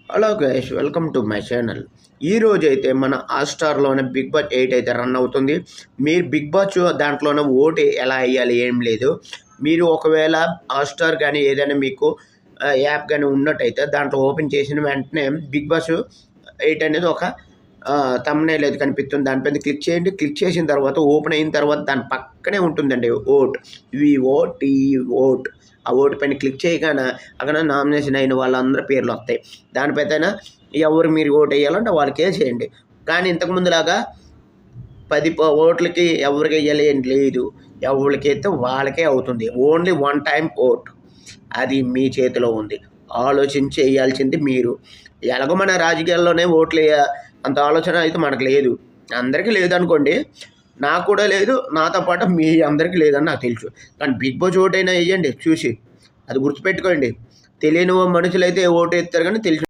Hello guys, welcome to my channel. ఈరోజు అయితే మన హాట్‌స్టార్‌లోనే 'బిగ్ బాస్ 8' అయితే రన్ అవుతుంది. మీరు 'బిగ్ బాస్' దాంట్లోనే ఓటు ఎలా వేయాలి ఏం లేదు. మీరు ఒకవేళ హాట్‌స్టార్ కానీ ఏదైనా మీకు యాప్ కానీ ఉన్నట్టయితే దాంట్లో ఓపెన్ చేసిన వెంటనే 'బిగ్ బాస్ 8' అనేది ఒక థంబ్‌నెయిల్ అయితే కనిపిస్తుంది. దానిపైన క్లిక్ చేయండి. క్లిక్ చేసిన తర్వాత ఓపెన్ అయిన తర్వాత దాని పక్కనే ఉంటుందండి ఓట్. విఓటీ ఓట్. ఆ ఓటు పైన క్లిక్ చేయగానే అక్కడ నామినేషన్ అయిన వాళ్ళందరి పేర్లు వస్తాయి. దానిపైన ఎవరు మీరు ఓటు వేయాలంటే వాళ్ళకి వేసేయండి. కానీ ఇంతకుముందులాగా 10 ఓట్లకి ఎవరికి వేయాలి ఏం లేదు. ఎవరికైతే వాళ్ళకే అవుతుంది. Only one time vote. అది మీ చేతిలో ఉంది. ఆలోచించి వేయాల్సింది మీరు. ఎలాగో మన రాజకీయాల్లోనే ఓట్లు అంత ఆలోచన అయితే మనకు లేదు. అందరికీ లేదనుకోండి. నాకు కూడా లేదు. నాతో పాటు మీ అందరికీ లేదని నాకు తెలుసు. కానీ 'బిగ్ బాస్' ఓటైనా వేయండి చూసి. అది గుర్తుపెట్టుకోండి. తెలియని మనుషులైతే ఓటు వేస్తారు కానీ తెలిసిన